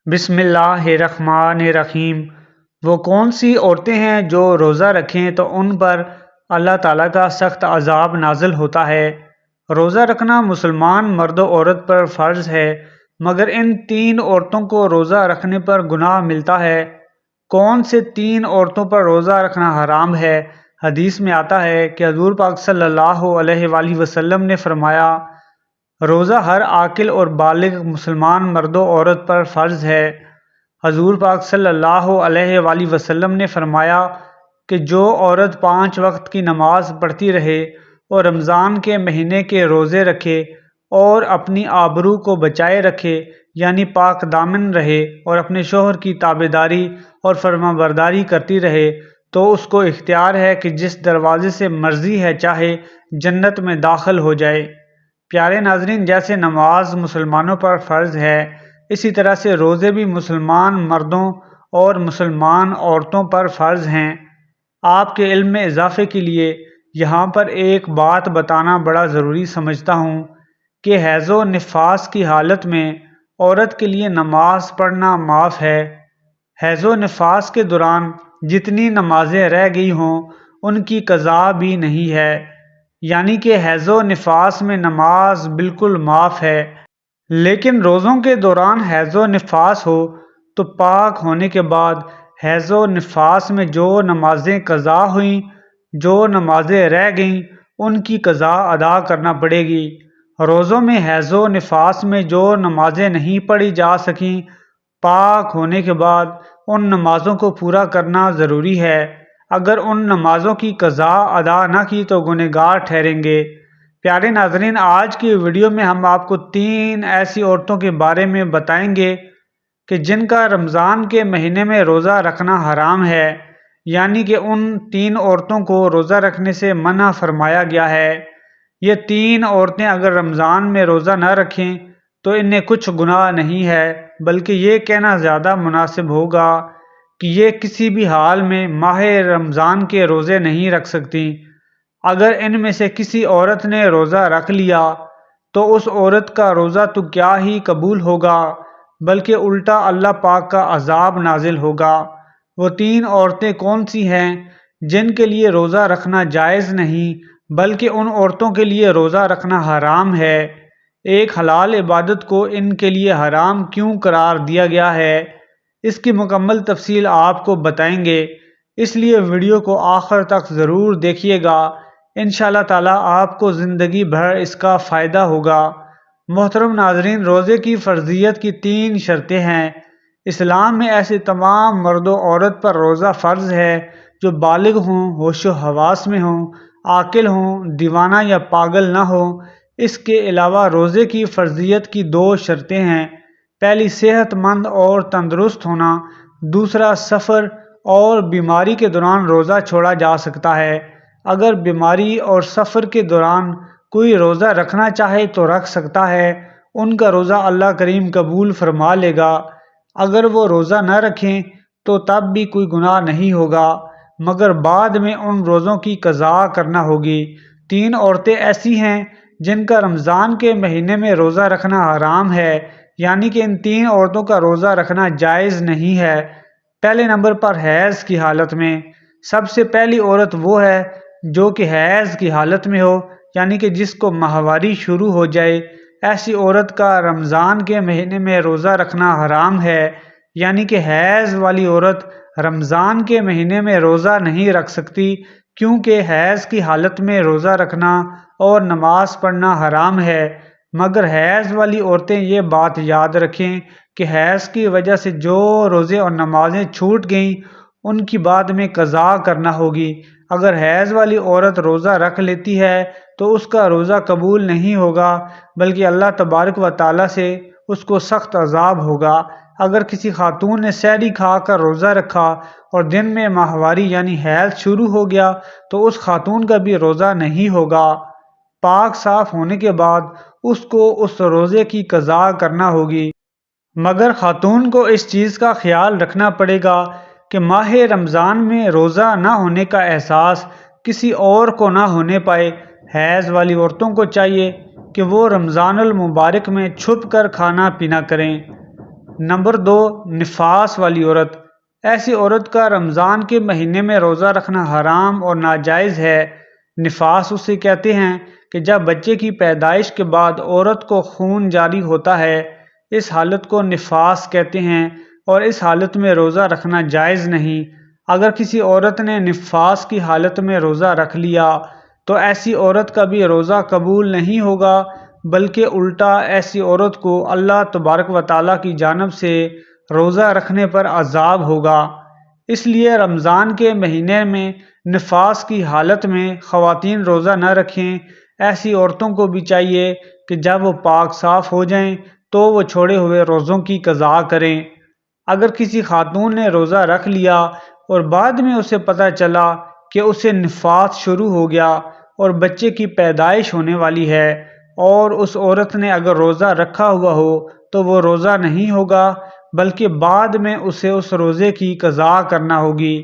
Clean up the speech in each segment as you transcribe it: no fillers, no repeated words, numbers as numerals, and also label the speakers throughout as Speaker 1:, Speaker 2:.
Speaker 1: بسم اللہ الرحمن الرحیم۔ وہ کون سی عورتیں ہیں جو روزہ رکھیں تو ان پر اللہ تعالیٰ کا سخت عذاب نازل ہوتا ہے۔ روزہ رکھنا مسلمان مرد و عورت پر فرض ہے، مگر ان تین عورتوں کو روزہ رکھنے پر گناہ ملتا ہے۔ کون سے تین عورتوں پر روزہ رکھنا حرام ہے؟ حدیث میں آتا ہے کہ حضور پاک صلی اللہ علیہ وآلہ وسلم نے فرمایا، روزہ ہر عاقل اور بالغ مسلمان مرد و عورت پر فرض ہے۔ حضور پاک صلی اللہ علیہ وآلہ وسلم نے فرمایا کہ جو عورت 5 وقت کی نماز پڑھتی رہے اور رمضان کے مہینے کے روزے رکھے اور اپنی آبرو کو بچائے رکھے، یعنی پاک دامن رہے اور اپنے شوہر کی تابعداری اور فرما برداری کرتی رہے، تو اس کو اختیار ہے کہ جس دروازے سے مرضی ہے چاہے جنت میں داخل ہو جائے۔ پیارے ناظرین، جیسے نماز مسلمانوں پر فرض ہے، اسی طرح سے روزے بھی مسلمان مردوں اور مسلمان عورتوں پر فرض ہیں۔ آپ کے علم میں اضافے کے لیے یہاں پر ایک بات بتانا بڑا ضروری سمجھتا ہوں کہ حیض و نفاس کی حالت میں عورت کے لیے نماز پڑھنا معاف ہے۔ حیض و نفاس کے دوران جتنی نمازیں رہ گئی ہوں ان کی قضا بھی نہیں ہے، یعنی کہ حیض و نفاس میں نماز بالکل معاف ہے۔ لیکن روزوں کے دوران حیض و نفاس ہو تو پاک ہونے کے بعد حیض و نفاس میں جو نمازیں قضا ہوئیں، جو نمازیں رہ گئیں، ان کی قضا ادا کرنا پڑے گی۔ روزوں میں حیض و نفاس میں جو نمازیں نہیں پڑھی جا سکیں، پاک ہونے کے بعد ان نمازوں کو پورا کرنا ضروری ہے۔ اگر ان نمازوں کی قضا ادا نہ کی تو گنہگار ٹھہریں گے۔ پیارے ناظرین، آج کی ویڈیو میں ہم آپ کو 3 ایسی عورتوں کے بارے میں بتائیں گے کہ جن کا رمضان کے مہینے میں روزہ رکھنا حرام ہے، یعنی کہ ان 3 عورتوں کو روزہ رکھنے سے منع فرمایا گیا ہے۔ یہ 3 عورتیں اگر رمضان میں روزہ نہ رکھیں تو انہیں کچھ گناہ نہیں ہے، بلکہ یہ کہنا زیادہ مناسب ہوگا کہ یہ کسی بھی حال میں ماہ رمضان کے روزے نہیں رکھ سکتی۔ اگر ان میں سے کسی عورت نے روزہ رکھ لیا تو اس عورت کا روزہ تو کیا ہی قبول ہوگا، بلکہ الٹا اللہ پاک کا عذاب نازل ہوگا۔ وہ 3 عورتیں کون سی ہیں جن کے لیے روزہ رکھنا جائز نہیں بلکہ ان عورتوں کے لیے روزہ رکھنا حرام ہے؟ ایک حلال عبادت کو ان کے لیے حرام کیوں قرار دیا گیا ہے، اس کی مکمل تفصیل آپ کو بتائیں گے، اس لیے ویڈیو کو آخر تک ضرور دیکھیے گا۔ انشاءاللہ تعالیٰ آپ کو زندگی بھر اس کا فائدہ ہوگا۔ محترم ناظرین، روزے کی فرضیت کی 3 شرطیں ہیں۔ اسلام میں ایسے تمام مرد و عورت پر روزہ فرض ہے جو بالغ ہوں، ہوش و حواس میں ہوں، عاقل ہوں، دیوانہ یا پاگل نہ ہوں۔ اس کے علاوہ روزے کی فرضیت کی 2 شرطیں ہیں۔ پہلی، صحت مند اور تندرست ہونا۔ دوسرا، سفر اور بیماری کے دوران روزہ چھوڑا جا سکتا ہے۔ اگر بیماری اور سفر کے دوران کوئی روزہ رکھنا چاہے تو رکھ سکتا ہے، ان کا روزہ اللہ کریم قبول فرما لے گا۔ اگر وہ روزہ نہ رکھیں تو تب بھی کوئی گناہ نہیں ہوگا، مگر بعد میں ان روزوں کی قضا کرنا ہوگی۔ 3 عورتیں ایسی ہیں جن کا رمضان کے مہینے میں روزہ رکھنا حرام ہے، یعنی کہ ان 3 عورتوں کا روزہ رکھنا جائز نہیں ہے۔ پہلے نمبر پر حیض کی حالت میں۔ سب سے پہلی عورت وہ ہے جو کہ حیض کی حالت میں ہو، یعنی کہ جس کو ماہواری شروع ہو جائے۔ ایسی عورت کا رمضان کے مہینے میں روزہ رکھنا حرام ہے، یعنی کہ حیض والی عورت رمضان کے مہینے میں روزہ نہیں رکھ سکتی، کیونکہ حیض کی حالت میں روزہ رکھنا اور نماز پڑھنا حرام ہے۔ مگر حیض والی عورتیں یہ بات یاد رکھیں کہ حیض کی وجہ سے جو روزے اور نمازیں چھوٹ گئیں ان کی بعد میں قضا کرنا ہوگی۔ اگر حیض والی عورت روزہ رکھ لیتی ہے تو اس کا روزہ قبول نہیں ہوگا، بلکہ اللہ تبارک و تعالیٰ سے اس کو سخت عذاب ہوگا۔ اگر کسی خاتون نے سحری کھا کر روزہ رکھا اور دن میں ماہواری یعنی حیض شروع ہو گیا تو اس خاتون کا بھی روزہ نہیں ہوگا۔ پاک صاف ہونے کے بعد اس کو اس روزے کی قضا کرنا ہوگی۔ مگر خاتون کو اس چیز کا خیال رکھنا پڑے گا کہ ماہ رمضان میں روزہ نہ ہونے کا احساس کسی اور کو نہ ہونے پائے۔ حیض والی عورتوں کو چاہیے کہ وہ رمضان المبارک میں چھپ کر کھانا پینا کریں۔ نمبر 2، نفاس والی عورت۔ ایسی عورت کا رمضان کے مہینے میں روزہ رکھنا حرام اور ناجائز ہے۔ نفاس اسے کہتے ہیں کہ جب بچے کی پیدائش کے بعد عورت کو خون جاری ہوتا ہے، اس حالت کو نفاس کہتے ہیں اور اس حالت میں روزہ رکھنا جائز نہیں۔ اگر کسی عورت نے نفاس کی حالت میں روزہ رکھ لیا تو ایسی عورت کا بھی روزہ قبول نہیں ہوگا، بلکہ الٹا ایسی عورت کو اللہ تبارک و تعالیٰ کی جانب سے روزہ رکھنے پر عذاب ہوگا۔ اس لیے رمضان کے مہینے میں نفاس کی حالت میں خواتین روزہ نہ رکھیں۔ ایسی عورتوں کو بھی چاہیے کہ جب وہ پاک صاف ہو جائیں تو وہ چھوڑے ہوئے روزوں کی قضا کریں۔ اگر کسی خاتون نے روزہ رکھ لیا اور بعد میں اسے پتہ چلا کہ اسے نفاس شروع ہو گیا اور بچے کی پیدائش ہونے والی ہے، اور اس عورت نے اگر روزہ رکھا ہوا ہو تو وہ روزہ نہیں ہوگا، بلکہ بعد میں اسے اس روزے کی قضا کرنا ہوگی۔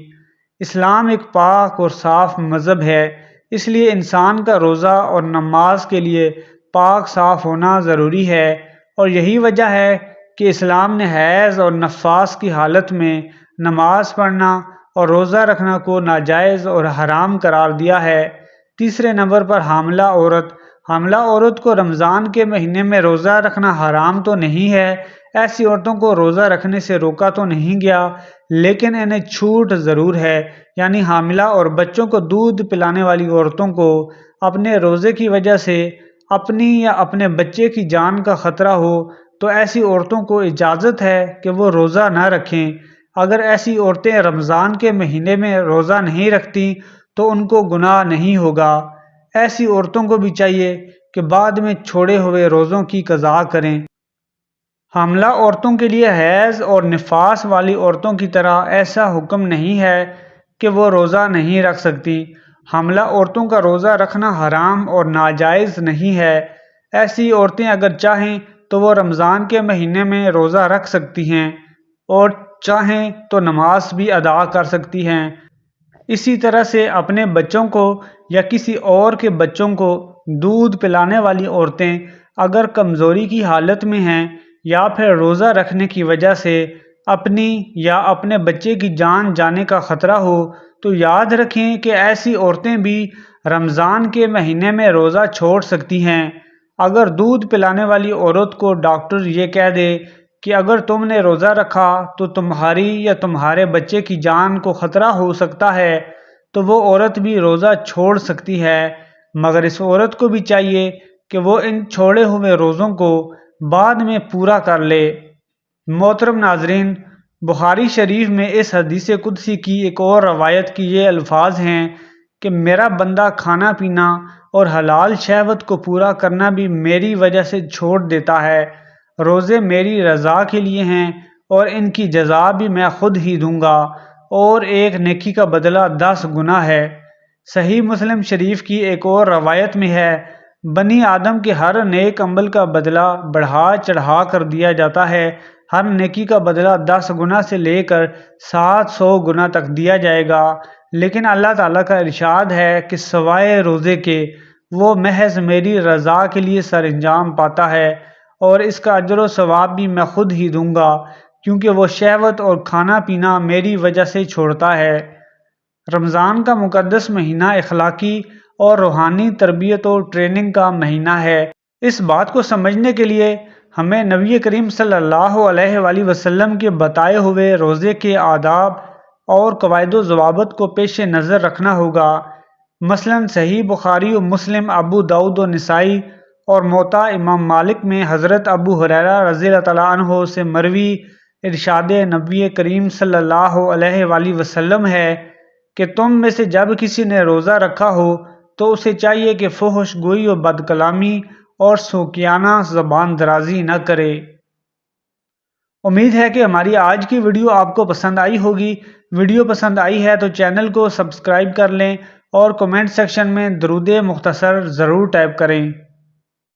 Speaker 1: اسلام ایک پاک اور صاف مذہب ہے، اس لیے انسان کا روزہ اور نماز کے لیے پاک صاف ہونا ضروری ہے، اور یہی وجہ ہے کہ اسلام نے حیض اور نفاس کی حالت میں نماز پڑھنا اور روزہ رکھنا کو ناجائز اور حرام قرار دیا ہے۔ تیسرے نمبر پر حاملہ عورت۔ حاملہ عورت کو رمضان کے مہینے میں روزہ رکھنا حرام تو نہیں ہے، ایسی عورتوں کو روزہ رکھنے سے روکا تو نہیں گیا، لیکن انہیں چھوٹ ضرور ہے، یعنی حاملہ اور بچوں کو دودھ پلانے والی عورتوں کو اپنے روزے کی وجہ سے اپنی یا اپنے بچے کی جان کا خطرہ ہو تو ایسی عورتوں کو اجازت ہے کہ وہ روزہ نہ رکھیں۔ اگر ایسی عورتیں رمضان کے مہینے میں روزہ نہیں رکھتی تو ان کو گناہ نہیں ہوگا۔ ایسی عورتوں کو بھی چاہیے کہ بعد میں چھوڑے ہوئے روزوں کی قضا کریں۔ حاملہ عورتوں کے لیے حیض اور نفاس والی عورتوں کی طرح ایسا حکم نہیں ہے کہ وہ روزہ نہیں رکھ سکتی۔ حاملہ عورتوں کا روزہ رکھنا حرام اور ناجائز نہیں ہے۔ ایسی عورتیں اگر چاہیں تو وہ رمضان کے مہینے میں روزہ رکھ سکتی ہیں اور چاہیں تو نماز بھی ادا کر سکتی ہیں۔ اسی طرح سے اپنے بچوں کو یا کسی اور کے بچوں کو دودھ پلانے والی عورتیں اگر کمزوری کی حالت میں ہیں یا پھر روزہ رکھنے کی وجہ سے اپنی یا اپنے بچے کی جان جانے کا خطرہ ہو تو یاد رکھیں کہ ایسی عورتیں بھی رمضان کے مہینے میں روزہ چھوڑ سکتی ہیں۔ اگر دودھ پلانے والی عورت کو ڈاکٹر یہ کہہ دے کہ اگر تم نے روزہ رکھا تو تمہاری یا تمہارے بچے کی جان کو خطرہ ہو سکتا ہے تو وہ عورت بھی روزہ چھوڑ سکتی ہے، مگر اس عورت کو بھی چاہیے کہ وہ ان چھوڑے ہوئے روزوں کو بعد میں پورا کر لے۔ محترم ناظرین، بخاری شریف میں اس حدیث قدسی کی ایک اور روایت کی یہ الفاظ ہیں کہ میرا بندہ کھانا پینا اور حلال شہوت کو پورا کرنا بھی میری وجہ سے چھوڑ دیتا ہے۔ روزے میری رضا کے لیے ہیں اور ان کی جزا بھی میں خود ہی دوں گا، اور ایک نیکی کا بدلہ 10 گنا ہے۔ صحیح مسلم شریف کی ایک اور روایت میں ہے، بنی آدم کے ہر نیک عمل کا بدلہ بڑھا چڑھا کر دیا جاتا ہے، ہر نیکی کا بدلہ 10 گنا سے لے کر 700 گنا تک دیا جائے گا، لیکن اللہ تعالیٰ کا ارشاد ہے کہ سوائے روزے کے وہ محض میری رضا کے لیے سر انجام پاتا ہے، اور اس کا اجر و ثواب بھی میں خود ہی دوں گا، کیونکہ وہ شہوت اور کھانا پینا میری وجہ سے چھوڑتا ہے۔ رمضان کا مقدس مہینہ اخلاقی اور روحانی تربیت و ٹریننگ کا مہینہ ہے۔ اس بات کو سمجھنے کے لیے ہمیں نبی کریم صلی اللہ علیہ وآلہ وسلم کے بتائے ہوئے روزے کے آداب اور قواعد و ضوابط کو پیش نظر رکھنا ہوگا۔ مثلاً صحیح بخاری و مسلم، ابو داؤد و نسائی اور موطا امام مالک میں حضرت ابو ہریرہ رضی اللہ تعالیٰ عنہ سے مروی ارشاد نبی کریم صلی اللہ علیہ وآلہ وسلم ہے کہ تم میں سے جب کسی نے روزہ رکھا ہو تو اسے چاہیے کہ فحش گوئی و بد کلامی اور سوکیانہ زبان درازی نہ کرے۔ امید ہے کہ ہماری آج کی ویڈیو آپ کو پسند آئی ہوگی۔ ویڈیو پسند آئی ہے تو چینل کو سبسکرائب کر لیں اور کمنٹ سیکشن میں درود مختصر ضرور ٹائپ کریں۔